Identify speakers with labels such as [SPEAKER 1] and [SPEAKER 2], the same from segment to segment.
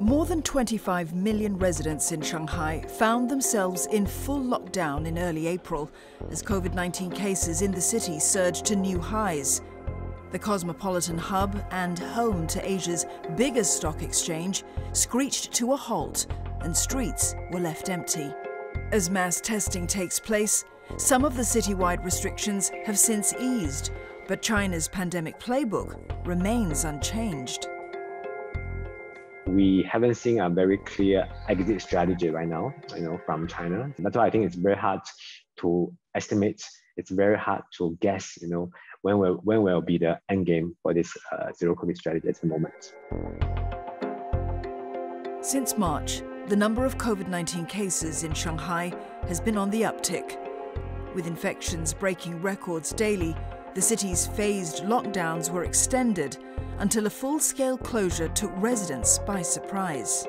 [SPEAKER 1] More than 25 million residents in Shanghai found themselves in full lockdown in early April as COVID-19 cases in the city surged to new highs. The cosmopolitan hub and home to Asia's biggest stock exchange screeched to a halt and streets were left empty. As mass testing takes place, some of the citywide restrictions have since eased, but China's pandemic playbook remains unchanged.
[SPEAKER 2] We haven't seen a very clear exit strategy right now, from China. That's why I think it's very hard to estimate. It's very hard to guess, when will be the end game for this zero COVID strategy at the moment.
[SPEAKER 1] Since March, the number of COVID-19 cases in Shanghai has been on the uptick. With infections breaking records daily, the city's phased lockdowns were extended until a full-scale closure took residents by surprise.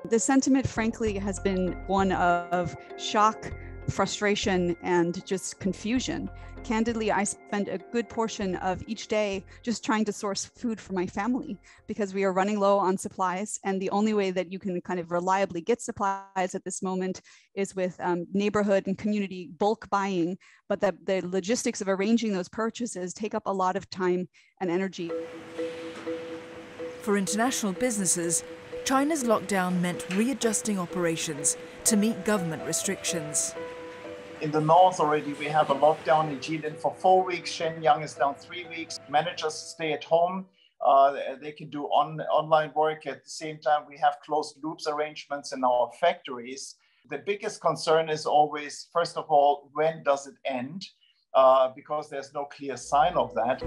[SPEAKER 3] The sentiment, frankly, has been one of shock, frustration, and just confusion. Candidly, I spend a good portion of each day just trying to source food for my family because we are running low on supplies. And the only way that you can kind of reliably get supplies at this moment is with neighborhood and community bulk buying. But the logistics of arranging those purchases take up a lot of time and energy.
[SPEAKER 1] For international businesses, China's lockdown meant readjusting operations to meet government restrictions.
[SPEAKER 4] In the north already, we have a lockdown in Jilin for 4 weeks. Shenyang is down 3 weeks. Managers stay at home. They can do online work. At the same time, we have closed loops arrangements in our factories. The biggest concern is always, first of all, when does it end? Because there's no clear sign of that.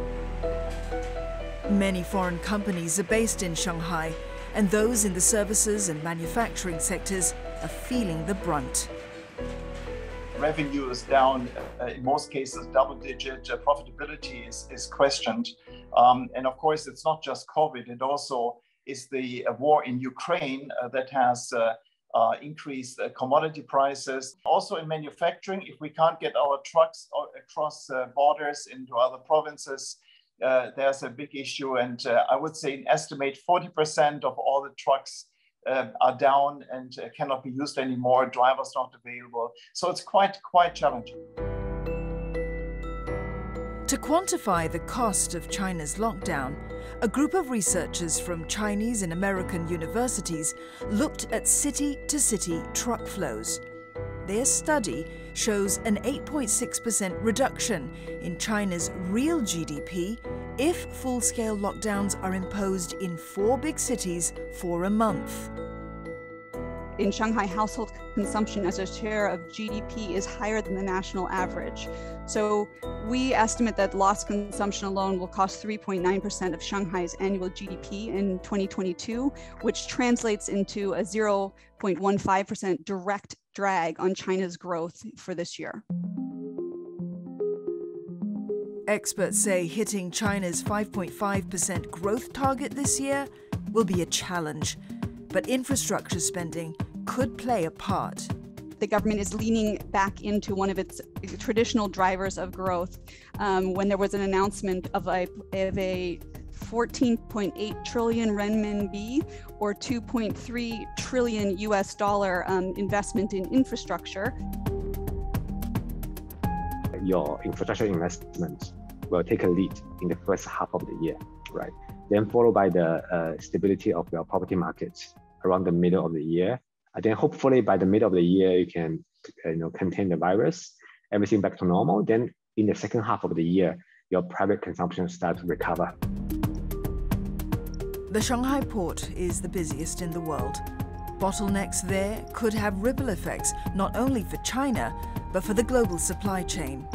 [SPEAKER 1] Many foreign companies are based in Shanghai, and those in the services and manufacturing sectors are feeling the brunt.
[SPEAKER 4] Revenue is down, in most cases double-digit, profitability is questioned. And of course, it's not just COVID, it also is the war in Ukraine that has increased commodity prices. Also in manufacturing, if we can't get our trucks across borders into other provinces, there's a big issue. And I would say an estimate 40% of all the trucks are down and cannot be used anymore, drivers not available. So it's quite challenging.
[SPEAKER 1] To quantify the cost of China's lockdown, a group of researchers from Chinese and American universities looked at city-to-city truck flows. Their study shows an 8.6% reduction in China's real GDP if full-scale lockdowns are imposed in 4 big cities for a month.
[SPEAKER 3] In Shanghai, household consumption as a share of GDP is higher than the national average. So we estimate that lost consumption alone will cost 3.9% of Shanghai's annual GDP in 2022, which translates into a 0.15% direct drag on China's growth for this year.
[SPEAKER 1] Experts say hitting China's 5.5% growth target this year will be a challenge, but infrastructure spending could play a part.
[SPEAKER 3] The government is leaning back into one of its traditional drivers of growth when there was an announcement of a 14.8 trillion renminbi or 2.3 trillion US dollar investment in infrastructure.
[SPEAKER 2] Your infrastructure investment will take a lead in the first half of the year, right? Then followed by the stability of your property markets around the middle of the year. And then hopefully by the middle of the year, you can contain the virus, everything back to normal. Then in the second half of the year, your private consumption starts to recover.
[SPEAKER 1] The Shanghai port is the busiest in the world. Bottlenecks there could have ripple effects, not only for China, but for the global supply chain.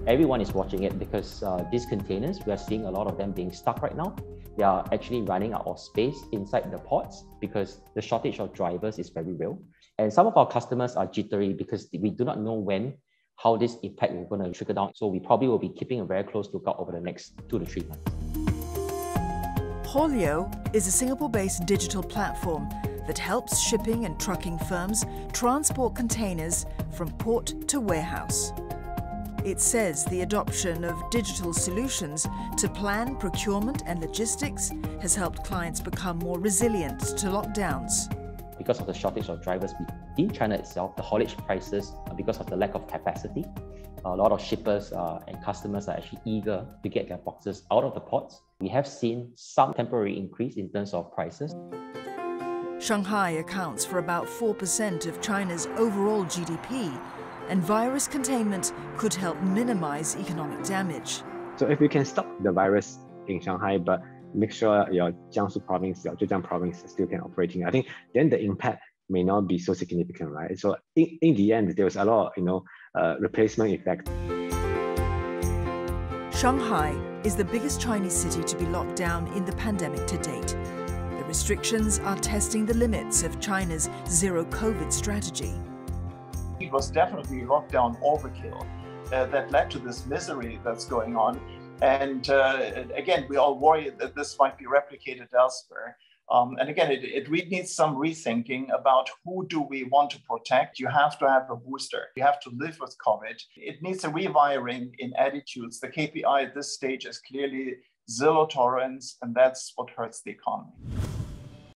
[SPEAKER 5] Everyone is watching it because these containers, we are seeing a lot of them being stuck right now. They are actually running out of space inside the ports because the shortage of drivers is very real. And some of our customers are jittery because we do not know how this impact is going to trickle down. So we probably will be keeping a very close lookout over the next 2 to 3 months.
[SPEAKER 1] Haulio is a Singapore-based digital platform that helps shipping and trucking firms transport containers from port to warehouse. It says the adoption of digital solutions to plan procurement and logistics has helped clients become more resilient to lockdowns.
[SPEAKER 5] Because of the shortage of drivers in China itself, the haulage prices, because of the lack of capacity, a lot of shippers and customers are actually eager to get their boxes out of the ports. We have seen some temporary increase in terms of prices.
[SPEAKER 1] Shanghai accounts for about 4% of China's overall GDP, and virus containment could help minimize economic damage.
[SPEAKER 2] So if we can stop the virus in Shanghai, but make sure your Jiangsu province, your Zhejiang province still can operating, I think then the impact may not be so significant, right? So in the end, there was a lot of, replacement effect.
[SPEAKER 1] Shanghai is the biggest Chinese city to be locked down in the pandemic to date. The restrictions are testing the limits of China's zero-COVID strategy.
[SPEAKER 4] It was definitely lockdown overkill that led to this misery that's going on. And again, we all worry that this might be replicated elsewhere. And again, it really needs some rethinking about who do we want to protect. You have to have a booster. You have to live with COVID. It needs a rewiring in attitudes. The KPI at this stage is clearly zero tolerance, and that's what hurts the economy.